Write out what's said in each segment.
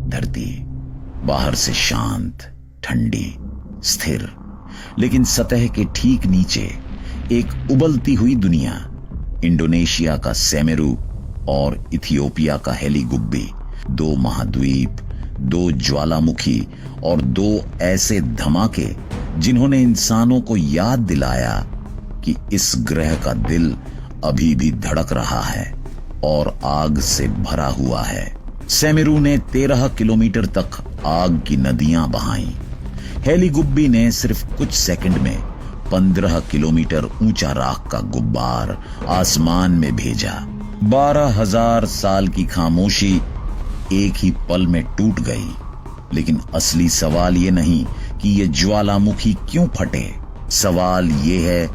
धरती बाहर से शांत, ठंडी, स्थिर, लेकिन सतह के ठीक नीचे एक उबलती हुई दुनिया। इंडोनेशिया का सेमेरू और इथियोपिया का हेलीगुब्बी, दो महाद्वीप, दो ज्वालामुखी और दो ऐसे धमाके जिन्होंने इंसानों को याद दिलाया कि इस ग्रह का दिल अभी भी धड़क रहा है और आग से भरा हुआ है। सेमेरू ने 13 किलोमीटर तक आग की नदियां बहाईं। हेलीगुब्बी ने सिर्फ कुछ सेकंड में 15 किलोमीटर ऊंचा राख का गुब्बार आसमान में भेजा। 12,000 साल की खामोशी एक ही पल में टूट गई। लेकिन असली सवाल ये नहीं कि ये ज्वालामुखी क्यों फटे। सवाल ये है,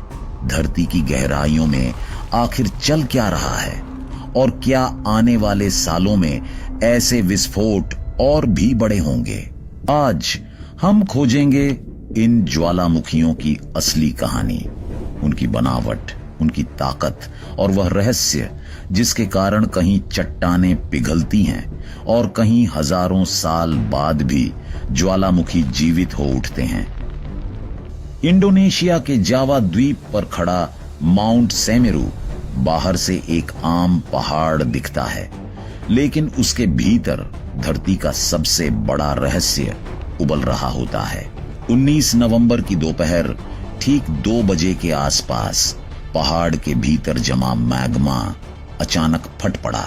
धरती की गहराइयों में आखिर चल क्या रहा है और क्या आने वाले सालों में ऐसे विस्फोट और भी बड़े होंगे। आज हम खोजेंगे इन ज्वालामुखियों की असली कहानी, उनकी बनावट, उनकी ताकत और वह रहस्य जिसके कारण कहीं चट्टानें पिघलती हैं और कहीं हजारों साल बाद भी ज्वालामुखी जीवित हो उठते हैं। इंडोनेशिया के जावा द्वीप पर खड़ा माउंट सेमेरू बाहर से एक आम पहाड़ दिखता है, लेकिन उसके भीतर धरती का सबसे बड़ा रहस्य उबल रहा होता है। 19 नवंबर की दोपहर ठीक 2 बजे के आसपास पहाड़ के भीतर जमा मैग्मा अचानक फट पड़ा।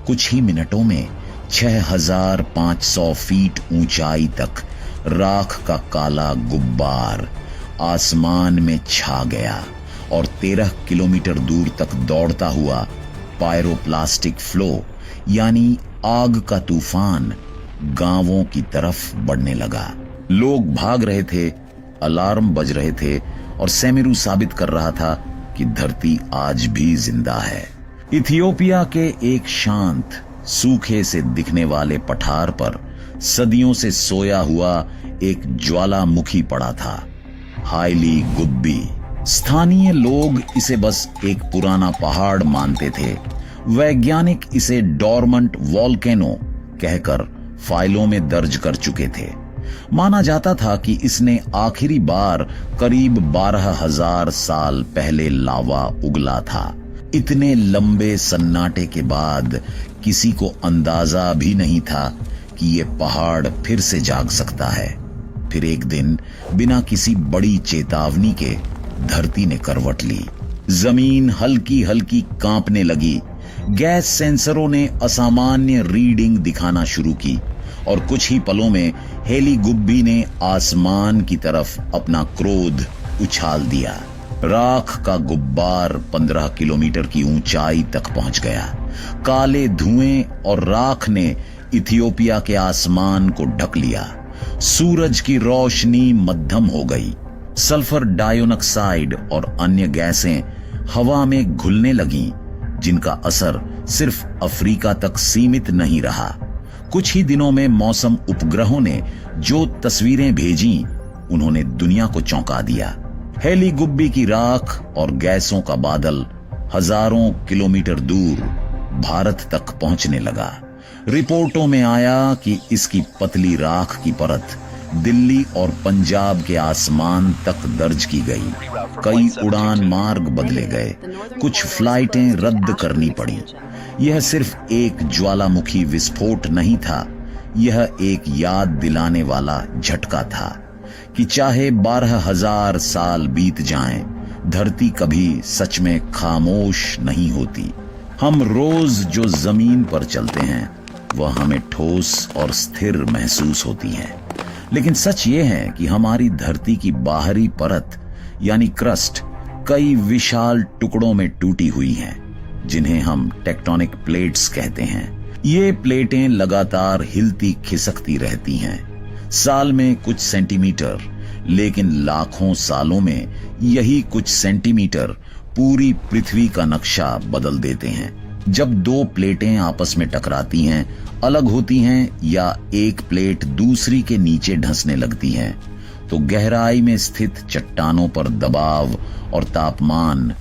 कुछ ही मिनटों में 6,500 फीट ऊंचाई तक राख का काला गुब्बार आसमान में छा गया और 13 किलोमीटर दूर तक दौड़ता हुआ पायरोप्लास्टिक फ्लो यानी आग का तूफान गांवों की तरफ बढ़ने लगा। लोग भाग रहे थे, अलार्म बज रहे थे और सेमेरू साबित कर रहा था कि धरती आज भी जिंदा है। इथियोपिया के एक शांत, सूखे से दिखने वाले पठार पर सदियों से सोया हुआ एक ज्वालामुखी पड़ा था, हाइली गुब्बी। स्थानीय लोग इसे बस एक पुराना पहाड़ मानते थे। वैज्ञानिक इसे डॉर्मेंट वॉल्केनो कहकर फाइलों में दर्ज कर चुके थे। माना जाता था कि इसने आखिरी बार करीब 12,000 साल पहले लावा उगला था। इतने लंबे सन्नाटे के बाद किसी को अंदाजा भी नहीं था कि यह पहाड़ फिर से जाग सकता है। फिर एक दिन बिना किसी बड़ी चेतावनी के धरती ने करवट ली। जमीन हल्की हल्की कांपने लगी। गैस सेंसरों ने असामान्य रीडिंग दिखाना शुरू की और कुछ ही पलों में हेलीगुब्बी ने आसमान की तरफ अपना क्रोध उछाल दिया। राख का गुब्बार 15 किलोमीटर की ऊंचाई तक पहुंच गया। काले धुएं और राख ने इथियोपिया के आसमान को ढक लिया। सूरज की रोशनी मध्यम हो गई। सल्फर डाइऑक्साइड और अन्य गैसें हवा में घुलने लगीं, जिनका असर सिर्फ अफ्रीका तक सीमित नहीं रहा। कुछ ही दिनों में मौसम उपग्रहों ने जो तस्वीरें भेजी, उन्होंने दुनिया को चौंका दिया। हेलीगुब्बी की राख और गैसों का बादल हजारों किलोमीटर दूर भारत तक पहुंचने लगा। रिपोर्टों में आया कि इसकी पतली राख की परत दिल्ली और पंजाब के आसमान तक दर्ज की गई। कई उड़ान मार्ग बदले गए, कुछ फ्लाइटें रद्द करनी पड़ी। यह सिर्फ एक ज्वालामुखी विस्फोट नहीं था, यह एक याद दिलाने वाला झटका था कि चाहे 12,000 साल बीत जाएं, धरती कभी सच में खामोश नहीं होती। हम रोज जो जमीन पर चलते हैं वह हमें ठोस और स्थिर महसूस होती है, लेकिन सच ये है कि हमारी धरती की बाहरी परत यानी क्रस्ट कई विशाल टुकड़ों में टूटी हुई हैं, जिन्हें हम टेक्टोनिक प्लेट्स कहते हैं। ये प्लेटें लगातार हिलती खिसकती रहती हैं, साल में कुछ सेंटीमीटर, लेकिन लाखों सालों में यही कुछ सेंटीमीटर पूरी पृथ्वी का नक्शा बदल देते हैं। जब दो प्लेटें आपस में टकराती हैं, अलग होती हैं या एक प्लेट दूसरी के नीचे धंसने लगती है, तो गहराई में स्थित चट्टानों पर दबाव और तापमान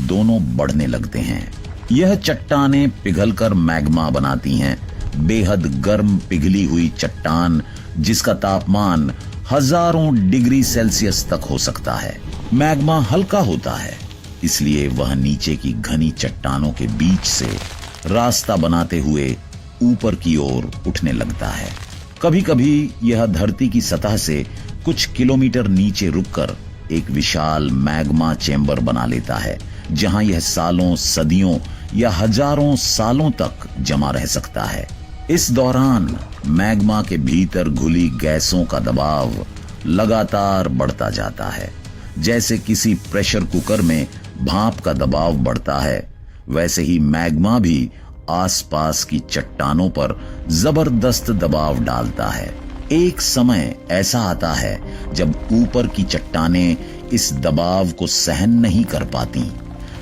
दोनों बढ़ने लगते हैं। यह चट्टानें पिघलकर मैग्मा बनाती हैं बेहद गर्म पिघली हुई चट्टान जिसका तापमान हजारों डिग्री सेल्सियस तक हो सकता है। मैग्मा हल्का होता है, इसलिए वह नीचे की घनी चट्टानों के बीच से रास्ता बनाते हुए ऊपर की ओर उठने लगता है। कभी कभी यह धरती की सतह से कुछ किलोमीटर नीचे रुककर एक विशाल मैग्मा चेंबर बना लेता है, जहां यह सालों, सदियों या हजारों सालों तक जमा रह सकता है। इस दौरान मैग्मा के भीतर घुली गैसों का दबाव लगातार बढ़ता जाता है। जैसे किसी प्रेशर कुकर में भाप का दबाव बढ़ता है, वैसे ही मैग्मा भी आसपास की चट्टानों पर जबरदस्त दबाव डालता है। एक समय ऐसा आता है जब ऊपर की चट्टानें इस दबाव को सहन नहीं कर पाती।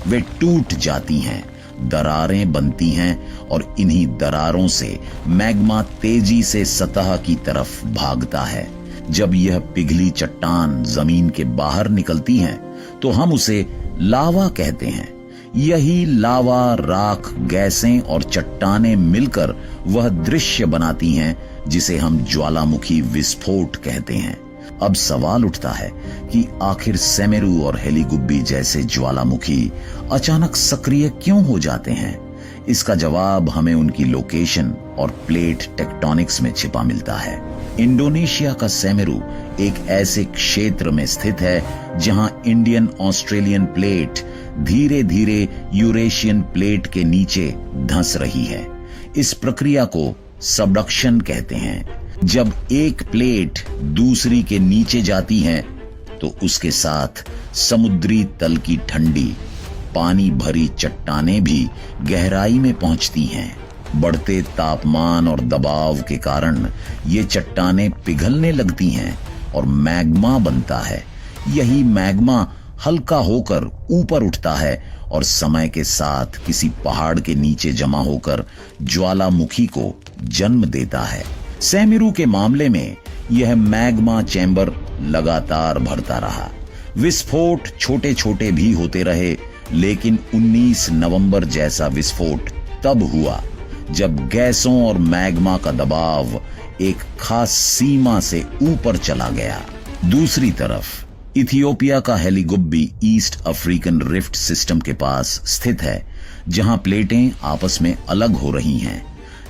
वे टूट जाती हैं, दरारें बनती हैं और इन्हीं दरारों से मैग्मा तेजी से सतह की तरफ भागता है। जब यह पिघली चट्टान जमीन के बाहर निकलती हैं, तो हम उसे लावा कहते हैं। यही लावा, राख, गैसें और चट्टानें मिलकर वह दृश्य बनाती हैं जिसे हम ज्वालामुखी विस्फोट कहते हैं। अब सवाल उठता है कि आखिर सेमेरू और हेलीगुब्बी जैसे ज्वालामुखी अचानक सक्रिय क्यों हो जाते हैं? इसका जवाब हमें उनकी लोकेशन और प्लेट टेक्टोनिक्स में छिपा मिलता है। इंडोनेशिया का सेमेरू एक ऐसे क्षेत्र में स्थित है जहां इंडियन ऑस्ट्रेलियन प्लेट धीरे धीरे यूरेशियन प्लेट के नीचे धंस रही है। इस प्रक्रिया को सबडक्शन कहते हैं। जब एक प्लेट दूसरी के नीचे जाती है तो उसके साथ समुद्री तल की ठंडी पानी भरी चट्टानें भी गहराई में पहुंचती हैं। बढ़ते तापमान और दबाव के कारण ये चट्टानें पिघलने लगती हैं और मैग्मा बनता है। यही मैग्मा हल्का होकर ऊपर उठता है और समय के साथ किसी पहाड़ के नीचे जमा होकर ज्वालामुखी को जन्म देता है। सेमेरू के मामले में यह मैग्मा चैम्बर लगातार बढ़ता रहा। विस्फोट छोटे छोटे भी होते रहे, लेकिन 19 नवंबर जैसा विस्फोट तब हुआ जब गैसों और मैग्मा का दबाव एक खास सीमा से ऊपर चला गया। दूसरी तरफ इथियोपिया का हेलीगुब्बी ईस्ट अफ्रीकन रिफ्ट सिस्टम के पास स्थित है, जहां प्लेटें आपस में अलग हो रही हैं।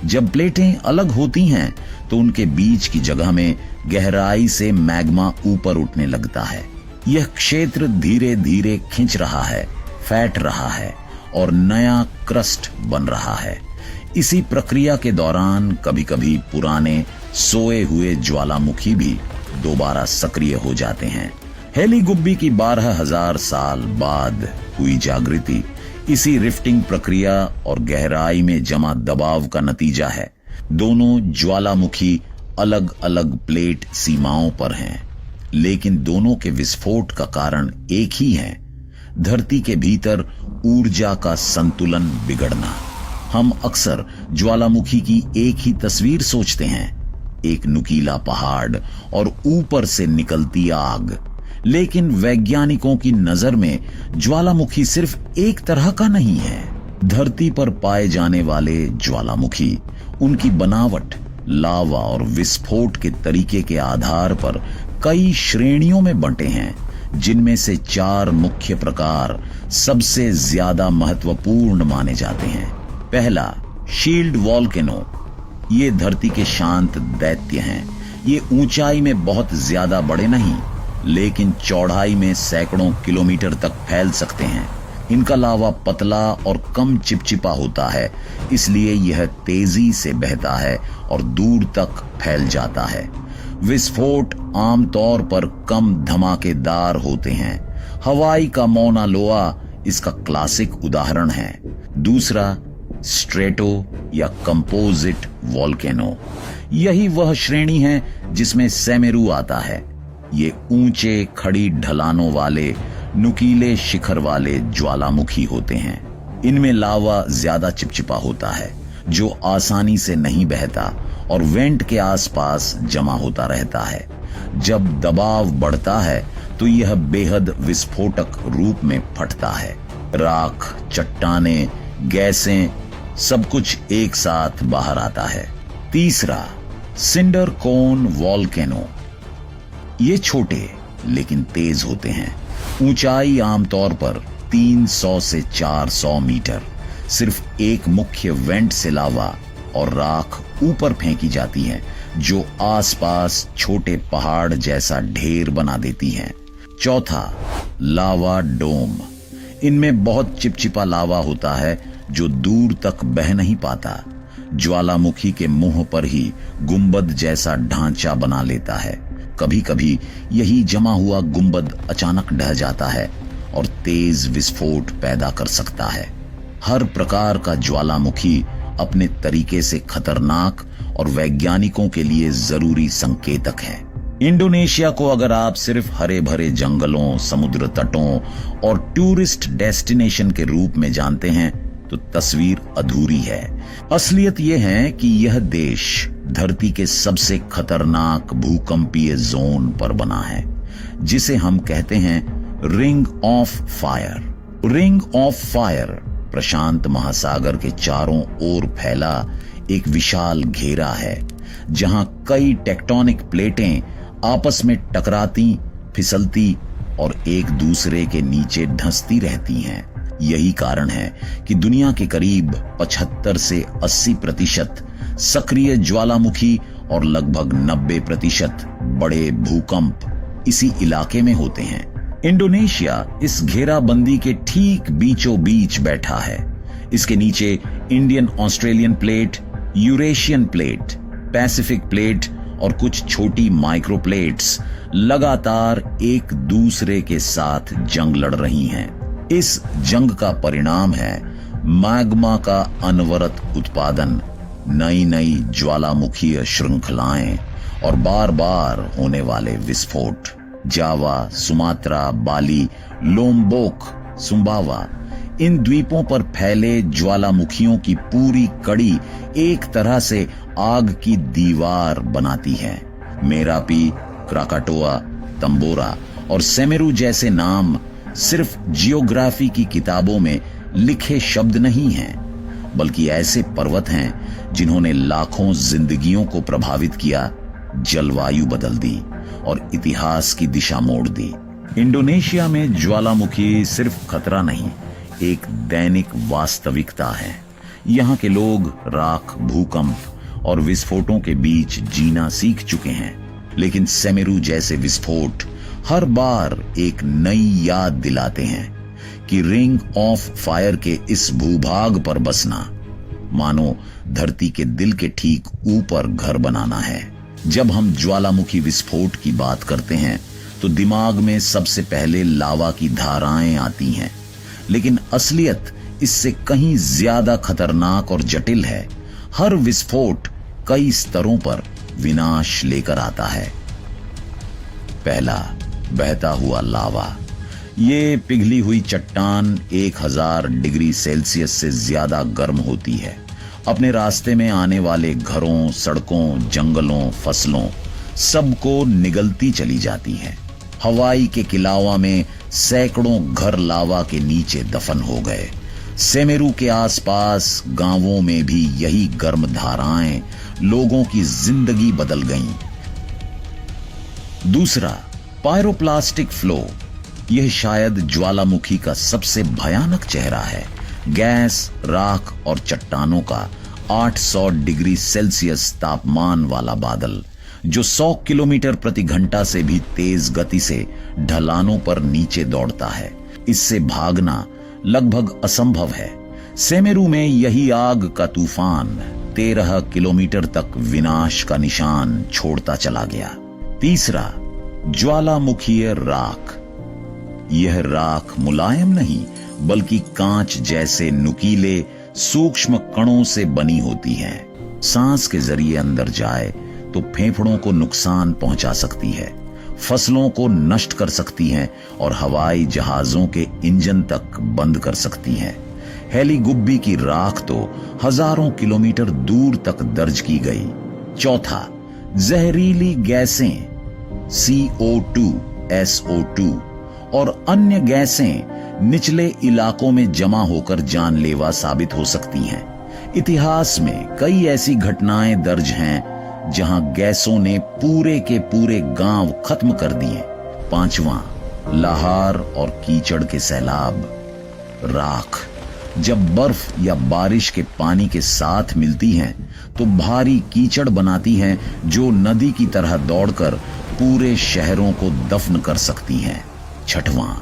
जब प्लेटें अलग होती हैं तो उनके बीच की जगह में गहराई से मैग्मा ऊपर उठने लगता है। यह क्षेत्र धीरे धीरे खिंच रहा है, फैट रहा है और नया क्रस्ट बन रहा है। इसी प्रक्रिया के दौरान कभी कभी पुराने सोए हुए ज्वालामुखी भी दोबारा सक्रिय हो जाते हैं। हेलीगुब्बी की 12,000 साल बाद हुई जागृति इसी रिफ्टिंग प्रक्रिया और गहराई में जमा दबाव का नतीजा है। दोनों ज्वालामुखी अलग अलग प्लेट सीमाओं पर हैं, लेकिन दोनों के विस्फोट का कारण एक ही है, धरती के भीतर ऊर्जा का संतुलन बिगड़ना। हम अक्सर ज्वालामुखी की एक ही तस्वीर सोचते हैं, एक नुकीला पहाड़ और ऊपर से निकलती आग। लेकिन वैज्ञानिकों की नजर में ज्वालामुखी सिर्फ एक तरह का नहीं है। धरती पर पाए जाने वाले ज्वालामुखी, उनकी बनावट, लावा और विस्फोट के तरीके के आधार पर कई श्रेणियों में बंटे हैं, जिनमें से 4 मुख्य प्रकार सबसे ज्यादा महत्वपूर्ण माने जाते हैं। पहला, शील्ड वॉल्केनो। ये धरती के शांत दैत्य हैं। ये ऊंचाई में बहुत ज्यादा बड़े नहीं, लेकिन चौड़ाई में सैकड़ों किलोमीटर तक फैल सकते हैं। इनका लावा पतला और कम चिपचिपा होता है, इसलिए यह तेजी से बहता है और दूर तक फैल जाता है। विस्फोट आमतौर पर कम धमाकेदार होते हैं। हवाई का मौना लोआ इसका क्लासिक उदाहरण है। दूसरा, स्ट्रेटो या कंपोजिट वॉल्केनो। यही वह श्रेणी है जिसमें सेमेरू आता है। ये ऊंचे खड़ी ढलानों वाले नुकीले शिखर वाले ज्वालामुखी होते हैं। इनमें लावा ज्यादा चिपचिपा होता है, जो आसानी से नहीं बहता और वेंट के आसपास जमा होता रहता है। जब दबाव बढ़ता है तो यह बेहद विस्फोटक रूप में फटता है। राख, चट्टानें, गैसें सब कुछ एक साथ बाहर आता है। तीसरा, सिंडर कोन वॉल्केनो। ये छोटे लेकिन तेज होते हैं। ऊंचाई आमतौर पर 300 से 400 मीटर। सिर्फ एक मुख्य वेंट से लावा और राख ऊपर फेंकी जाती है, जो आसपास छोटे पहाड़ जैसा ढेर बना देती हैं। चौथा, लावा डोम। इनमें बहुत चिपचिपा लावा होता है जो दूर तक बह नहीं पाता। ज्वालामुखी के मुंह पर ही गुंबद जैसा ढांचा बना लेता है। कभी कभी यही जमा हुआ गुंबद अचानक ढह जाता है और तेज विस्फोट पैदा कर सकता है। हर प्रकार का ज्वालामुखी अपने तरीके से खतरनाक और वैज्ञानिकों के लिए जरूरी संकेतक है। इंडोनेशिया को अगर आप सिर्फ हरे भरे जंगलों, समुद्र तटों और टूरिस्ट डेस्टिनेशन के रूप में जानते हैं तो तस्वीर अधूरी है। असलियत यह है कि यह देश धरती के सबसे खतरनाक भूकंपीय जोन पर बना है, जिसे हम कहते हैं ring of fire. Ring of fire प्रशांत महासागर के चारों ओर फैला एक विशाल घेरा है, जहां कई टेक्टोनिक प्लेटें आपस में टकराती, फिसलती और एक दूसरे के नीचे धंसती रहती हैं। यही कारण है कि दुनिया के करीब 75 से 80% सक्रिय ज्वालामुखी और लगभग 90% बड़े भूकंप इसी इलाके में होते हैं। इंडोनेशिया इस घेराबंदी के ठीक बीचों बीच बैठा है। इसके नीचे Indian Australian plate, Eurasian plate, Pacific plate और कुछ छोटी माइक्रो प्लेट्स लगातार एक दूसरे के साथ जंग लड़ रही हैं। इस जंग का परिणाम है मैग्मा का अनवरत उत्पादन, नई नई ज्वालामुखीय श्रृंखलाएं और बार बार होने वाले विस्फोट। जावा, सुमात्रा, बाली, लोम्बोक, सुम्बावा, इन द्वीपों पर फैले ज्वालामुखियों की पूरी कड़ी एक तरह से आग की दीवार बनाती है। मेरापी, क्राकाटोआ, तंबोरा और सेमेरू जैसे नाम सिर्फ जियोग्राफी की किताबों में लिखे शब्द नहीं हैं, बल्कि ऐसे पर्वत हैं जिन्होंने लाखों जिंदगियों को प्रभावित किया, जलवायु बदल दी और इतिहास की दिशा मोड़ दी। इंडोनेशिया में ज्वालामुखी सिर्फ खतरा नहीं, एक दैनिक वास्तविकता है। यहाँ के लोग राख, भूकंप और विस्फोटों के बीच जीना सीख चुके हैं, लेकिन सेमेरू जैसे विस्फोट हर बार एक नई याद दिलाते हैं कि रिंग ऑफ फायर के इस भूभाग पर बसना मानो धरती के दिल के ठीक ऊपर घर बनाना है। जब हम ज्वालामुखी विस्फोट की बात करते हैं तो दिमाग में सबसे पहले लावा की धाराएं आती हैं, लेकिन असलियत इससे कहीं ज्यादा खतरनाक और जटिल है। हर विस्फोट कई स्तरों पर विनाश लेकर आता है। पहला, बहता हुआ लावा। ये पिघली हुई चट्टान 1000 डिग्री सेल्सियस से ज्यादा गर्म होती है। अपने रास्ते में आने वाले घरों, सड़कों, जंगलों, फसलों सबको निगलती चली जाती है। हवाई के किलावा में सैकड़ों घर लावा के नीचे दफन हो गए। सेमेरू के आसपास गांवों में भी यही गर्म धाराएं लोगों की जिंदगी बदल गईं। दूसरा, पायरोप्लास्टिक फ्लो। यह शायद ज्वालामुखी का सबसे भयानक चेहरा है। गैस, राख और चट्टानों का 800 डिग्री सेल्सियस तापमान वाला बादल, जो 100 किलोमीटर प्रति घंटा से भी तेज गति से ढलानों पर नीचे दौड़ता है। इससे भागना लगभग असंभव है। सेमेरू में यही आग का तूफान 13 किलोमीटर तक विनाश का निशान छोड़ता चला गया। तीसरा, ज्वालामुखीय राख। यह राख मुलायम नहीं बल्कि कांच जैसे नुकीले सूक्ष्म कणों से बनी होती है। सांस के जरिए अंदर जाए तो फेफड़ों को नुकसान पहुंचा सकती है, फसलों को नष्ट कर सकती है और हवाई जहाजों के इंजन तक बंद कर सकती है। हेलीगुब्बी की राख तो हजारों किलोमीटर दूर तक दर्ज की गई। चौथा, जहरीली गैसें CO2, SO2 और अन्य गैसें निचले इलाकों में जमा होकर जानलेवा साबित हो सकती हैं। इतिहास में कई ऐसी घटनाएं दर्ज हैं जहां गैसों ने पूरे के पूरे गांव खत्म कर दिए। 5वां, लहार और कीचड़ के सैलाब। राख जब बर्फ या बारिश के पानी के साथ मिलती हैं तो भारी कीचड़ बनाती हैं जो नदी की तरह दौड़कर पूरे शहरों को दफन कर सकती हैं। 6वां,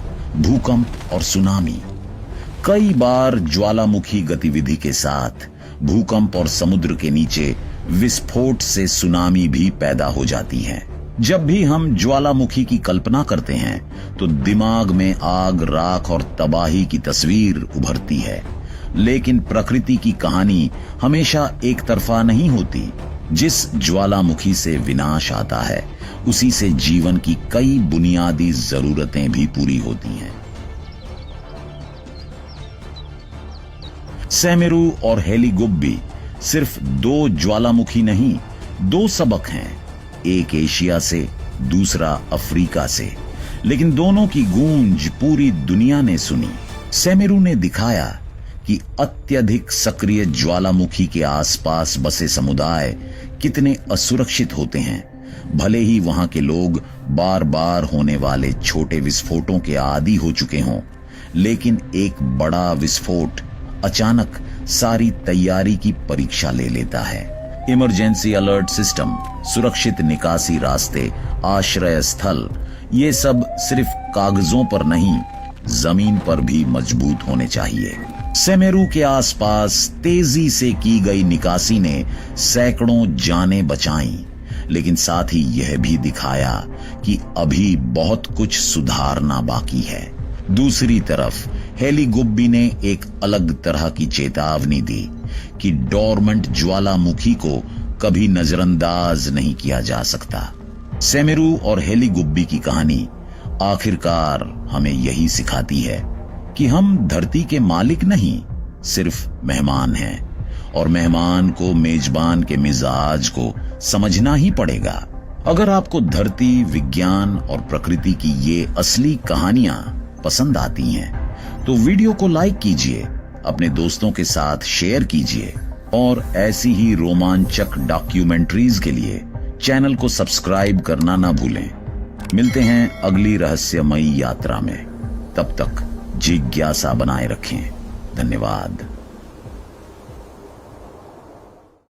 भूकंप और सुनामी। कई बार ज्वालामुखी गतिविधि के साथ भूकंप और समुद्र के नीचे विस्फोट से सुनामी भी पैदा हो जाती है। जब भी हम ज्वालामुखी की कल्पना करते हैं तो दिमाग में आग, राख और तबाही की तस्वीर उभरती है, लेकिन प्रकृति की कहानी हमेशा एक तरफा नहीं होती। जिस ज्वालामुखी से विनाश आता है उसी से जीवन की कई बुनियादी जरूरतें भी पूरी होती हैं। सेमेरू और हेलीगुब्बी सिर्फ 2 ज्वालामुखी नहीं, 2 सबक हैं। एक एशिया से, दूसरा अफ्रीका से, लेकिन दोनों की गूंज पूरी दुनिया ने सुनी। सेमेरू ने दिखाया कि अत्यधिक सक्रिय ज्वालामुखी के आसपास बसे समुदाय कितने असुरक्षित होते हैं। भले ही वहां के लोग बार बार होने वाले छोटे विस्फोटों के आदी हो चुके हों, लेकिन एक बड़ा विस्फोट अचानक सारी तैयारी की परीक्षा ले लेता है। इमरजेंसी अलर्ट सिस्टम, सुरक्षित निकासी रास्ते, आश्रय स्थल, ये सब सिर्फ कागजों पर नहीं, जमीन पर भी मजबूत होने चाहिए। सेमेरू के आसपास तेजी से की गई निकासी ने सैकड़ों जानें बचाईं, लेकिन साथ ही यह भी दिखाया कि अभी बहुत कुछ सुधारना बाकी है। दूसरी तरफ हेलीगुब्बी ने एक अलग तरह की चेतावनी दी कि डोरमेंट ज्वालामुखी को कभी नजरअंदाज नहीं किया जा सकता। सेमेरू और हेलीगुब्बी की कहानी आखिरकार हमें यही सिखाती है कि हम धरती के मालिक नहीं, सिर्फ मेहमान हैं, और मेहमान को मेजबान के मिजाज को समझना ही पड़ेगा। अगर आपको धरती, विज्ञान और प्रकृति की ये असली कहानियां पसंद आती हैं तो वीडियो को लाइक कीजिए, अपने दोस्तों के साथ शेयर कीजिए और ऐसी ही रोमांचक डॉक्यूमेंट्रीज के लिए चैनल को सब्सक्राइब करना ना भूलें। मिलते हैं अगली रहस्यमयी यात्रा में। तब तक जिज्ञासा बनाए रखें। धन्यवाद।